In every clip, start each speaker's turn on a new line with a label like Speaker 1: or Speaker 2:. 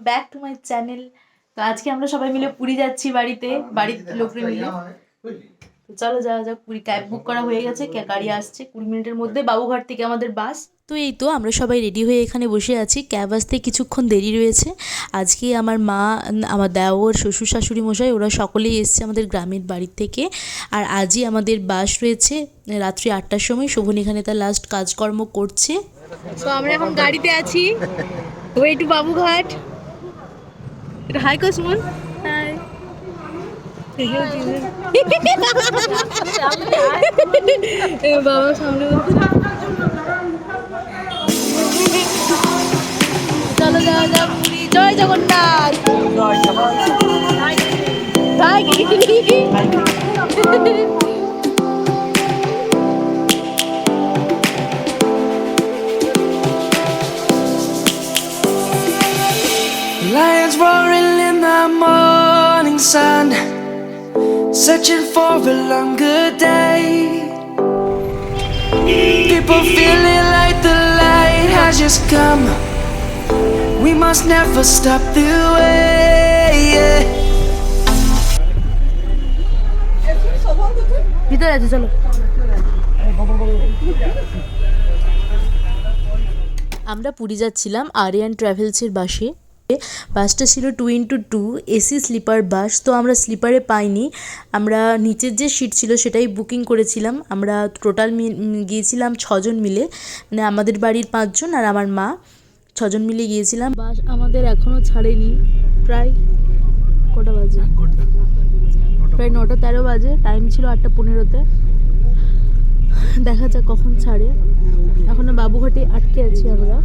Speaker 1: Back to my channel. তো আজকে আমরা সবাই মিলে পুরী যাচ্ছি বাড়ির লোকরে মিলে। তো চলো যাওয়া যাক পুরী। ক্যাব বুক করা হয়ে গেছে, গাড়ি আসছে 20 মিনিটের মধ্যে। বাবুঘাট থেকে আমাদের বাস। তো এই তো আমরা সবাই রেডি হয়ে এখানে বসে আছি। ক্যাব আসতে কিছুক্ষণ দেরি রয়েছে। আজকে আমার মা, আমার দেওর, শ্বশুর শাশুড়ি মশাই ওরা সকলেই এসছে আমাদের গ্রামের বাড়ির থেকে। আর আজই আমাদের বাস রয়েছে রাত্রি 8টার সময়। শোভন এখানে তার লাস্ট কাজকর্ম করছে। তো আমরা এখন গাড়িতে আছি, ওয়ে টু বাবুঘাট। এটা হাই কসমন। হাই বাবা সামনে। চলো যাওয়া যাক পুরী। জয় Jagannath.
Speaker 2: Lions roaring in the morning sun, searching for a longer day. People feeling like the light has just come. We must never stop the way.
Speaker 1: ভিতরে আছে, চলো। আমরা পুরী যাচ্ছিলাম আরিয়ান ট্রাভেলসের বাসে। বাসটা ছিল 2x2 এসি স্লিপার বাস। তো আমরা স্লিপারে পাইনি, আমরা নিচের যে সিট ছিল সেটাই বুকিং করেছিলাম। আমরা টোটাল গিয়েছিলাম 6 জন মিলে, মানে আমাদের বাড়ির 5 জন আর আমার মা, 6 জন মিলে গিয়েছিলাম। বাস আমাদের এখনও ছাড়েনি। প্রায় কটা বাজে? প্রায় 9:13 বাজে। টাইম ছিল 8:15-তে। দেখা যাক কখন ছাড়ে। এখনো বাবুঘাটে আটকে আছি আমরা।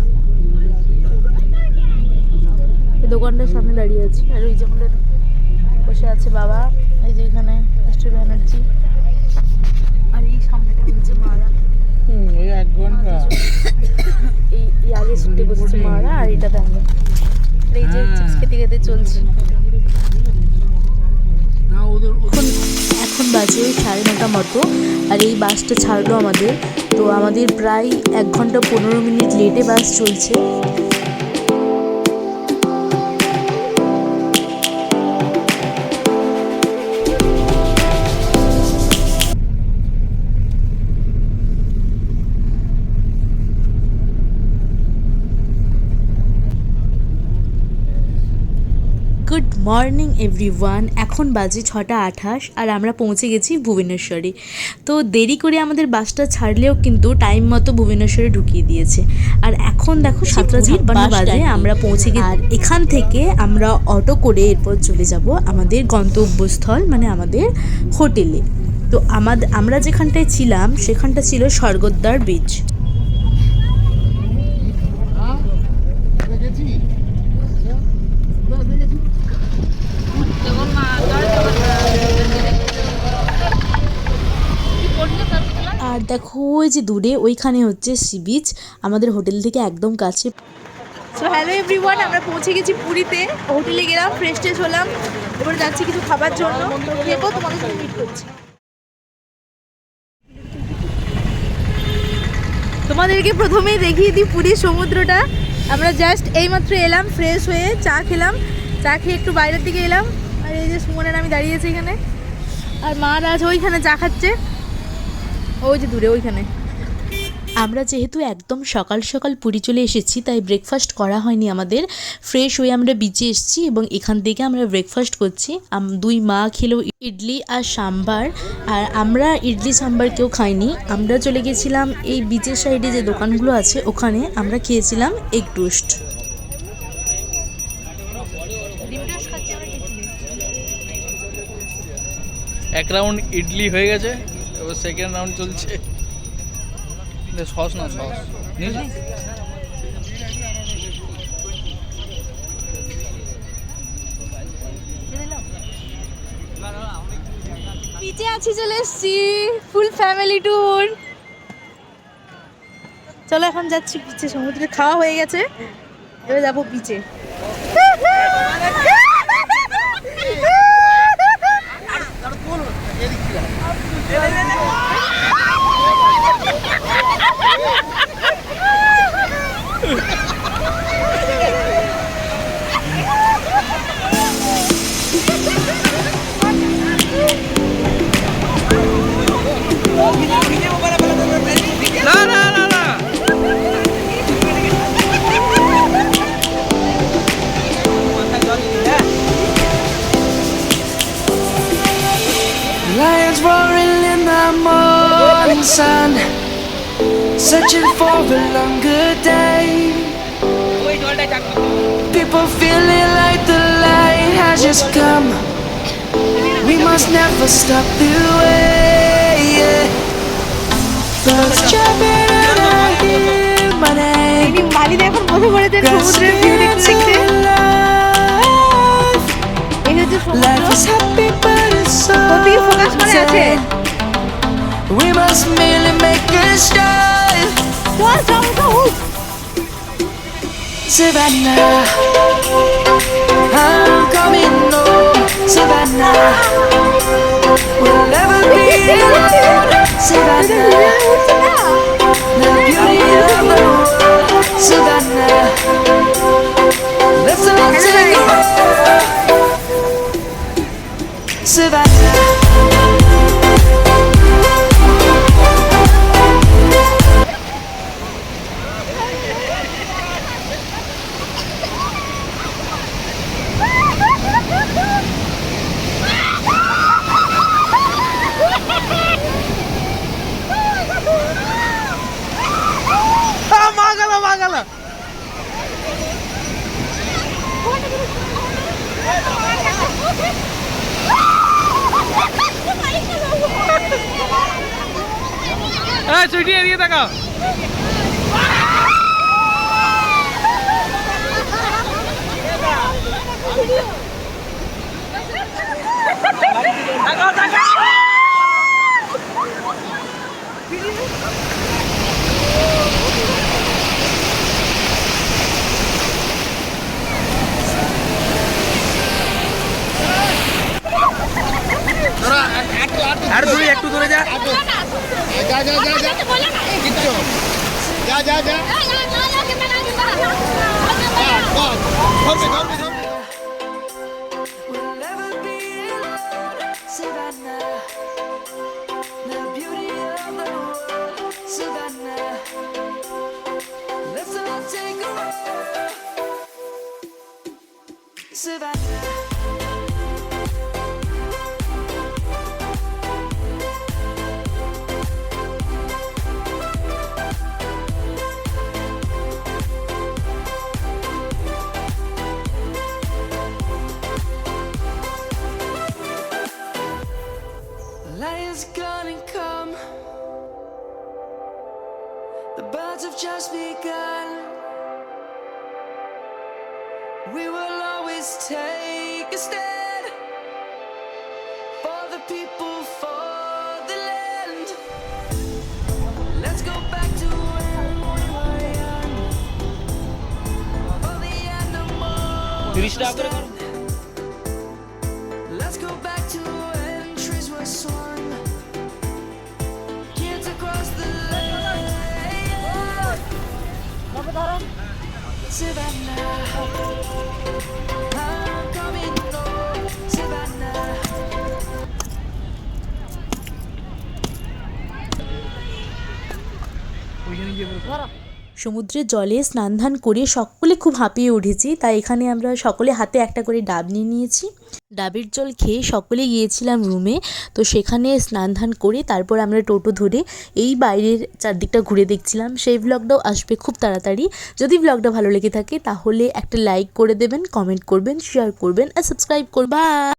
Speaker 1: দোকানটার সামনে দাঁড়িয়ে আছি। আর ওই যে আমাদের বসে আছে বাবা, এই যে এখানে মিস্টার ব্যানার্জি। আর এই সামনেটা হচ্ছে মারা।
Speaker 3: ওই 1 ঘন্টা
Speaker 1: এই আগে সিটে বসেছে মারা, আর এটাতে আমরা। এই যে চিপস খেতে খেতে চলছি। এখন বাজে 9:30 মতো, আর এই বাসটা ছাড়লো আমাদের। তো আমাদের প্রায় 1 ঘন্টা 15 মিনিট লেটে বাস চলছে। Good morning everyone. এখন বাজে 6:28 আর আমরা পৌঁছে গেছি ভুবনেশ্বরে। তো দেরি করে আমাদের বাসটা ছাড়লেও কিন্তু টাইম মতো ভুবনেশ্বরে ঢুকিয়ে দিয়েছে। আর এখন দেখো 7:56 বাজে, আমরা পৌঁছে গেছি। আর এখান থেকে আমরা অটো করে এরপর চলে যাব আমাদের গন্তব্যস্থল, মানে আমাদের হোটেলে। তো আমরা যেখানটায় ছিলাম সেখানটা ছিল স্বর্গদ্বার বিচ। আর দেখো ওই যে দূরে ওইখানে হচ্ছে সি বিচ, আমাদের হোটেল থেকে একদম কাছে। সো হ্যালো এভরিওয়ান, আমরা পৌঁছে গেছি পুরীতে। হোটেলে গেলাম, ফ্রেশ ট্রেশ হলাম, এবার যাচ্ছি কিছু খাবার জন্য। তো খেবো, তোমাদের সাথে মিট করছি। তোমাদেরকে প্রথমেই দেখিয়ে দিই পুরীর সমুদ্রটা। আমরা জাস্ট এইমাত্র এলাম, ফ্রেশ হয়ে চা খেলাম। চা খেয়ে একটু বাইরের দিকে এলাম। আর এই যে সুমনের আমি দাঁড়িয়েছি এখানে, আর মা আছে ওইখানে চা খাচ্ছে, ওই যে দূরে ওইখানে। আমরা যেহেতু একদম সকাল সকাল পুরী চলে এসেছি, তাই ব্রেকফাস্ট করা হয়নি আমাদের। ফ্রেশ হয়ে আমরা বিচে এসেছি এবং এখান থেকে আমরা ব্রেকফাস্ট করছি। 2 মা খেলো ইডলি আর সাম্বার, আর আমরা ইডলি সাম্বার কেউ খাইনি। আমরা চলে গেছিলাম এই বিচের সাইডে যে দোকানগুলো আছে ওখানে, আমরা খেয়েছিলাম এগ টোস্ট।
Speaker 3: এক রাউন্ড ইডলি হয়ে গেছে, এবার সেকেন্ড রাউন্ড চলছে। সস না সস
Speaker 1: বিচে আছি, চলে এসছি ফুল ফ্যামিলি ট্যুর। চলো এখন যাচ্ছি বিচে, সমুদ্রে খাওয়া হয়ে গেছে, এবার যাবো বিচে।
Speaker 2: roaring in the morning sun, searching for a longer day. People feeling like the light has just come. We must never stop the way. Yeah. Birds chirping and I hear my name.
Speaker 1: ইনি বালিতে এখন বসে পড়েছেন সমুদ্রের view দেখতে দেখতে। এই হচ্ছে সমুদ্র।
Speaker 2: Life is happy but it's so
Speaker 1: ওদিকে ফোকাস করে আছে।
Speaker 2: sad. We must merely make a start.
Speaker 1: চল চল চল।
Speaker 2: Savannah, I'm coming home. Savannah, we'll never be alone. Savannah, the beauty of the world. Savannah, let's all take a walk. Savannah.
Speaker 3: ছুটি এদিকে তাকাও। আর দূরে একটু দূরে যা।
Speaker 4: जा जा जा जा किच्चो जा जा जा
Speaker 2: We'll never be alone. Savannah, the beauty of the world. Savannah, let's all take a walk. Savannah. Light is gonna come. The birds have just begun. We will always take a stand for the people, for the land. Let's go back to when we were young. For the animals. Let's go back to when trees were swung. Kids across the lake. Savannah, I'm coming home. Savannah.
Speaker 5: সমুদ্রের জলে স্নান ধান করে সকলে খুব হাঁপিয়ে উঠেছি, তাই এখানে আমরা সকলে হাতে একটা করে ডাব নিয়ে নিয়েছি। ডাবের জল খেয়ে সকলে গিয়েছিলাম রুমে। তো সেখানে স্নান ধান করে তারপর আমরা টোটো ধরে এই বাইরের চারদিকটা ঘুরে দেখছিলাম। সেই ব্লগটাও আসবে খুব তাড়াতাড়ি। যদি ব্লগটা ভালো লেগে থাকে তাহলে একটা লাইক করে দেবেন, কমেন্ট করবেন, শেয়ার করবেন আর সাবস্ক্রাইব করবেন।